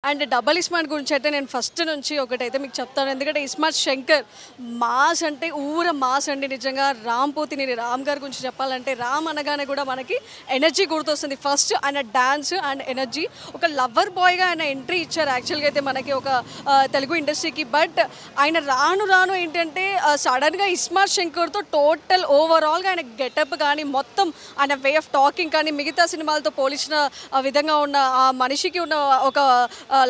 And double iSmart గురించి అయితే నేను ఫస్ట్ నుంచి ఒకటైతే మీకు చెప్తాను. ఎందుకంటే ఇస్మార్ట్ శంకర్ మాస్ అంటే మాస్ అండి. నిజంగా రామ్ పోతినేని రామ్ గారి గురించి చెప్పాలంటే రామ్ అనగానే కూడా మనకి ఎనర్జీ గుర్తొస్తుంది. ఫస్ట్ ఆయన డ్యాన్స్ అండ్ ఎనర్జీ, ఒక లవర్ బాయ్గా ఆయన ఎంట్రీ ఇచ్చారు యాక్చువల్గా అయితే మనకి ఒక తెలుగు ఇండస్ట్రీకి. బట్ ఆయన రాను రాను ఏంటంటే సడన్గా ఇస్మార్ట్ శంకర్తో టోటల్ ఓవరాల్గా ఆయన గెటప్ కానీ మొత్తం ఆయన వే ఆఫ్ టాకింగ్ కానీ మిగతా సినిమాలతో పోల్చిన విధంగా ఉన్న ఆ మనిషికి ఉన్న ఒక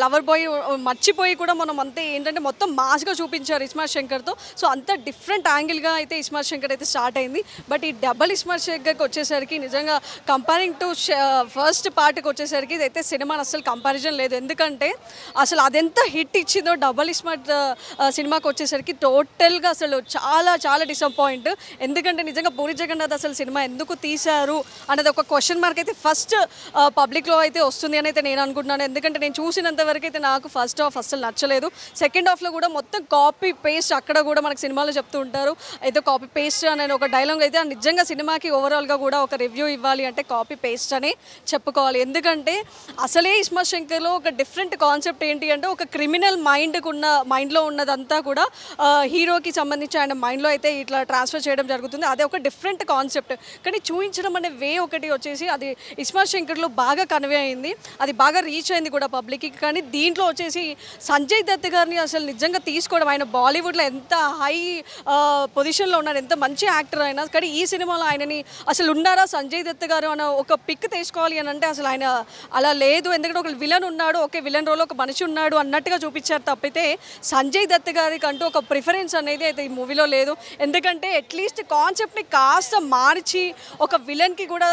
లవర్ బాయ్ మర్చిపోయి కూడా మనం అంతే ఏంటంటే మొత్తం మాస్గా చూపించారు ఇస్మార్ట్ శంకర్తో. సో అంత డిఫరెంట్ యాంగిల్గా అయితే ఇస్మార్ట్ శంకర్ అయితే స్టార్ట్ అయింది. బట్ ఈ డబల్ ఇస్మార్ట్ శంకర్కి వచ్చేసరికి నిజంగా కంపేరింగ్ టు ఫస్ట్ పార్ట్కి వచ్చేసరికి ఇదైతే సినిమాని అసలు కంపారిజన్ లేదు. ఎందుకంటే అసలు అదెంత హిట్ ఇచ్చిందో డబల్ ఇస్మార్ట్ సినిమాకి వచ్చేసరికి టోటల్గా అసలు చాలా చాలా డిసప్పాయింట్. ఎందుకంటే నిజంగా పూరి జగన్నాథ్ అసలు సినిమా ఎందుకు తీశారు అనేది ఒక క్వశ్చన్ మార్క్ అయితే ఫస్ట్ పబ్లిక్లో అయితే వస్తుంది అని అయితే నేను అనుకుంటున్నాను. ఎందుకంటే నేను చూసినంత వరకు అయితే నాకు ఫస్ట్ హాఫ్ అసలు నచ్చలేదు. సెకండ్ హాఫ్లో కూడా మొత్తం కాపీ పేస్ట్, అక్కడ కూడా మనకు సినిమాలో చెప్తూ ఉంటారు అయితే కాపీ పేస్ట్ అనే ఒక డైలాగ్ అయితే నిజంగా సినిమాకి ఓవరాల్గా కూడా ఒక రివ్యూ ఇవ్వాలి అంటే కాపీ పేస్ట్ అని చెప్పుకోవాలి. ఎందుకంటే అసలే ఇస్మార్ట్ శంకర్లో ఒక డిఫరెంట్ కాన్సెప్ట్ ఏంటి అంటే ఒక క్రిమినల్ మైండ్లో ఉన్నదంతా కూడా హీరోకి సంబంధించి ఆయన మైండ్లో అయితే ఇట్లా ట్రాన్స్ఫర్ చేయడం జరుగుతుంది. అదే ఒక డిఫరెంట్ కాన్సెప్ట్. కానీ చూపించడం అనే వే ఒకటి వచ్చేసి అది ఇస్మార్ట్ శంకర్లో బాగా కన్వే అయింది, అది బాగా రీచ్ అయింది కూడా పబ్లిక్కి. కానీ దీంట్లో వచ్చేసి సంజయ్ దత్ గారిని అసలు నిజంగా తీసుకోవడం, ఆయన బాలీవుడ్లో ఎంత హై పొజిషన్లో ఉన్నారు, ఎంత మంచి యాక్టర్ అయినా, కానీ ఈ సినిమాలో ఆయనని అసలు ఉన్నారా సంజయ్ దత్ గారు అన్న ఒక పిక్ తీసుకోవాలి అని అంటే అసలు ఆయన అలా లేదు. ఎందుకంటే ఒక విలన్ ఉన్నాడు, ఓకే విలన్ రోల్ ఒక మనిషి ఉన్నాడు అన్నట్టుగా చూపించారు తప్పితే సంజయ్ దత్ గారికి అంటూ ఒక ప్రిఫరెన్స్ అనేది అయితే ఈ మూవీలో లేదు. ఎందుకంటే అట్లీస్ట్ కాన్సెప్ట్ని కాస్త మార్చి ఒక విలన్కి కూడా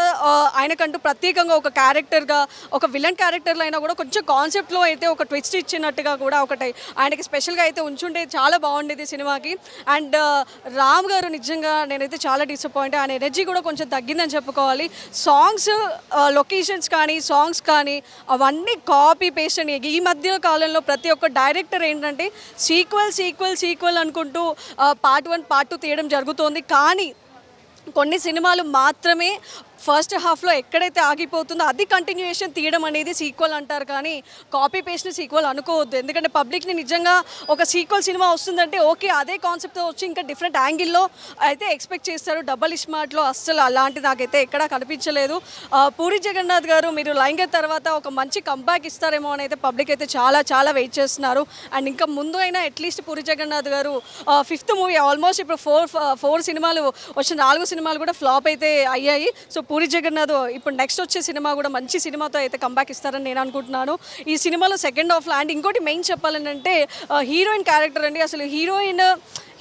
ఆయనకంటూ ప్రత్యేకంగా ఒక క్యారెక్టర్గా ఒక విలన్ క్యారెక్టర్లో అయినా కూడా కొంచెం కాన్సెప్ట్లో అయితే ఒక ట్విస్ట్ ఇచ్చినట్టుగా కూడా ఒకటి ఆయనకి స్పెషల్గా అయితే ఉంచుంటే చాలా బాగుండేది సినిమాకి. అండ్ రామ్ గారు నిజంగా నేనైతే చాలా డిసప్పాయింట్, ఆయన ఎనర్జీ కూడా కొంచెం తగ్గిందని చెప్పుకోవాలి. సాంగ్స్ లొకేషన్స్ కానీ సాంగ్స్ కానీ అవన్నీ కాపీ పేస్ట్ అని ఈ మధ్య కాలంలో ప్రతి ఒక్క డైరెక్టర్ ఏంటంటే సీక్వెల్ అనుకుంటూ పార్ట్ 1 పార్ట్ 2 తీయడం జరుగుతోంది. కానీ కొన్ని సినిమాలు మాత్రమే ఫస్ట్ హాఫ్లో ఎక్కడైతే ఆగిపోతుందో అది కంటిన్యూయేషన్ తీయడం అనేది సీక్వెల్ అంటారు. కానీ కాపీ పేస్ట్ని సీక్వెల్ అనుకోవద్దు. ఎందుకంటే పబ్లిక్ని నిజంగా ఒక సీక్వెల్ సినిమా వస్తుందంటే ఓకే అదే కాన్సెప్ట్తో వచ్చి ఇంకా డిఫరెంట్ యాంగిల్లో అయితే ఎక్స్పెక్ట్ చేస్తారు. డబల్ ఇస్మార్ట్లో అస్సలు అలాంటి నాకైతే ఎక్కడా కనిపించలేదు. పూరి జగన్నాథ్ గారు మీరు లైంగర్ తర్వాత ఒక మంచి కంబ్యాక్ ఇస్తారేమో అని అయితే పబ్లిక్ అయితే చాలా చాలా వెయిట్ చేస్తున్నారు. అండ్ ఇంకా ముందు అయినా అట్లీస్ట్ పూరి జగన్నాథ్ గారు 5th మూవీ ఆల్మోస్ట్ ఇప్పుడు 4 సినిమాలు వచ్చిన 4 సినిమాలు కూడా ఫ్లాప్ అయితే అయ్యాయి. సో పూరి జగన్నాథ్ ఇప్పుడు నెక్స్ట్ వచ్చే సినిమా కూడా మంచి సినిమాతో అయితే కంబ్యాక్ ఇస్తారని నేను అనుకుంటున్నాను. ఈ సినిమాలో సెకండ్ హాఫ్లో అండ్ ఇంకోటి మెయిన్ చెప్పాలని అంటే హీరోయిన్ క్యారెక్టర్ అండి. అసలు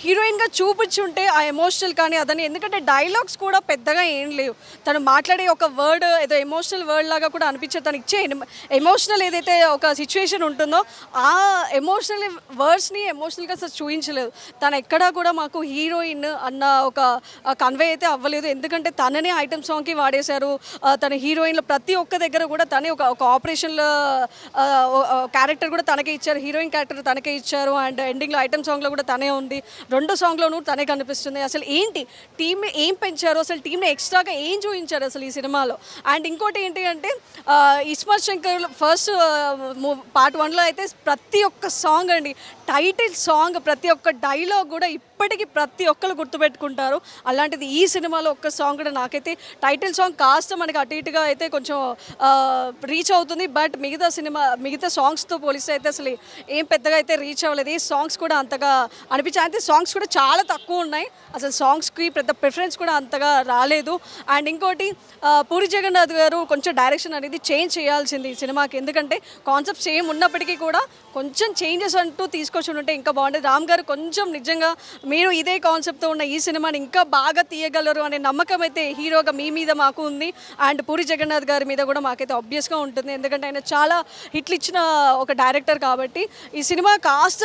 హీరోయిన్గా చూపించుంటే ఆ ఎమోషనల్ కానీ అదని, ఎందుకంటే డైలాగ్స్ కూడా పెద్దగా ఏం లేవు, తను మాట్లాడే ఒక వర్డ్ ఏదో ఎమోషనల్ వర్డ్ లాగా కూడా అనిపించే, తను ఇచ్చే ఎమోషనల్ ఏదైతే ఒక సిచ్యువేషన్ ఉంటుందో ఆ ఎమోషనల్ వర్డ్స్ని ఎమోషనల్గా అసలు చూపించలేదు. తను ఎక్కడా కూడా మాకు హీరోయిన్ అన్న ఒక కన్వే అయితే అవ్వలేదు. ఎందుకంటే తననే ఐటమ్ సాంగ్కి వాడేశారు. తన హీరోయిన్లో ప్రతి ఒక్క దగ్గర కూడా తనే ఒక ఆపరేషన్లో క్యారెక్టర్ కూడా తనకే ఇచ్చారు, హీరోయిన్ క్యారెక్టర్ తనకే ఇచ్చారు. అండ్ ఎండింగ్లో ఐటమ్ సాంగ్లో కూడా తనే ఉంది, 2 సాంగ్లోనూ తనే కనిపిస్తుంది. అసలు ఏంటి టీమ్ని ఏం పెంచారు, అసలు టీంని ఎక్స్ట్రాగా ఏం చూపించారు అసలు ఈ సినిమాలో. అండ్ ఇంకోటి ఏంటి అంటే ఇస్మార్ట్ శంకర్ ఫస్ట్ పార్ట్ 1లో అయితే ప్రతి ఒక్క సాంగ్ అండి, టైటిల్ సాంగ్, ప్రతి ఒక్క డైలాగ్ కూడా ఇప్పటికీ ప్రతి ఒక్కరు గుర్తుపెట్టుకుంటారు. అలాంటిది ఈ సినిమాలో ఒక్క సాంగ్ కూడా నాకైతే టైటిల్ సాంగ్ కాస్త మనకి అటు ఇటుగా అయితే కొంచెం రీచ్ అవుతుంది. బట్ మిగతా సాంగ్స్తో పోలిస్తే అయితే అసలు ఏం పెద్దగా అయితే రీచ్ అవ్వలేదు. ఈ సాంగ్స్ కూడా అంతగా అనిపించాయి, అయితే సాంగ్స్ కూడా చాలా తక్కువ ఉన్నాయి, అసలు సాంగ్స్కి పెద్ద ప్రిఫరెన్స్ కూడా అంతగా రాలేదు. అండ్ ఇంకోటి పూరి జగన్నాథ్ గారు కొంచెం డైరెక్షన్ అనేది చేంజ్ చేయాల్సింది ఈ సినిమాకి. ఎందుకంటే కాన్సెప్ట్ సేమ్ ఉన్నప్పటికీ కూడా కొంచెం చేంజెస్ అంటూ తీసుకొచ్చి ఉంటే ఇంకా బాగుండేది. రామ్ గారు కొంచెం నిజంగా మీరు ఇదే కాన్సెప్ట్తో ఉన్న ఈ సినిమాని ఇంకా బాగా తీయగలరు అనే నమ్మకం అయితే హీరోగా మీ మీద మాకు ఉంది. అండ్ పూరి జగన్నాథ్ గారి మీద కూడా మాకైతే ఆబ్వియస్గా ఉంటుంది, ఎందుకంటే ఆయన చాలా హిట్లు ఇచ్చిన ఒక డైరెక్టర్ కాబట్టి. ఈ సినిమా కాస్త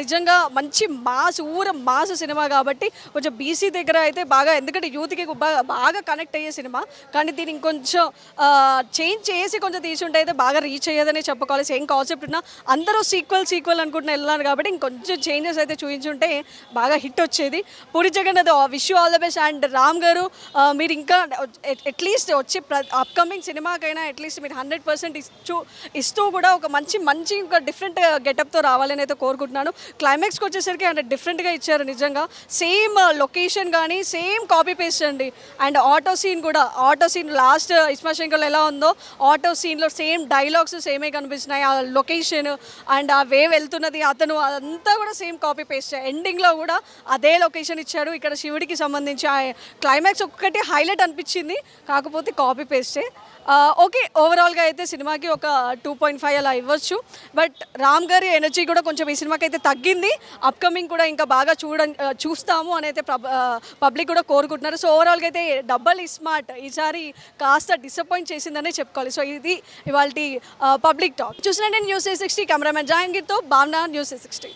నిజంగా మంచి మాస్ సినిమా కాబట్టి కొంచెం బీసీ దగ్గర అయితే బాగా, ఎందుకంటే యూత్కి బాగా కనెక్ట్ అయ్యే సినిమా. కానీ దీన్ని ఇంకొంచెం చేంజ్ చేసి కొంచెం తీసుంటే అయితే బాగా రీచ్ అయ్యేదని చెప్పుకోవాలి. సేమ్ కాన్సెప్ట్ ఉన్నా అందరూ సీక్వెల్ అనుకుంటున్నా వెళ్ళాను కాబట్టి ఇంకొంచెం చేంజెస్ అయితే చూపించుంటే బాగా బాగా హిట్ వచ్చేది. Puri Jagannadh wish you all the best. And Ram గారు మీరు ఇంకా అట్లీస్ట్ వచ్చే అప్కమింగ్ సినిమాకైనా అట్లీస్ట్ మీరు 100% ఇస్తూ కూడా ఒక మంచి ఇంకా డిఫరెంట్ గెటప్తో రావాలని అయితే కోరుకుంటున్నాను. క్లైమాక్స్కి వచ్చేసరికి అంటే డిఫరెంట్గా ఇచ్చారు నిజంగా. సేమ్ లొకేషన్ కానీ సేమ్ కాపీ పేస్ట్ అండి. And auto scene last iSmart శంకర్లో ఎలా ఉందో ఆటో సీన్లో సేమ్ డైలాగ్స్ సేమే కనిపిస్తున్నాయి. ఆ లొకేషన్ అండ్ ఆ వే వెళ్తున్నది అతను అదంతా కూడా సేమ్ కాపీ పేస్ట్. ఎండింగ్లో కూడా అదే లొకేషన్ ఇచ్చాడు. ఇక్కడ శివుడికి సంబంధించి ఆ క్లైమాక్స్ ఒక్కటి హైలైట్ అనిపించింది, కాకపోతే కాపీ పేస్టే. ఓకే, ఓవరాల్గా అయితే సినిమాకి ఒక 2.5 అలా ఇవ్వచ్చు. బట్ రామ్ గారి ఎనర్జీ కూడా కొంచెం ఈ సినిమాకి అయితే తగ్గింది. అప్కమింగ్ కూడా ఇంకా బాగా చూస్తాము అని అయితే పబ్లిక్ కూడా కోరుకుంటున్నారు. సో ఓవరాల్గా అయితే డబల్ ఇస్మార్ట్ ఈసారి కాస్త డిసప్పాయింట్ చేసిందనే చెప్పుకోవాలి. సో ఇది ఇవాళ పబ్లిక్ టాక్. చూసిన నేను న్యూస్ 360 కెమెరామెన్ జహాంగీర్తో భావన, న్యూస్ 360.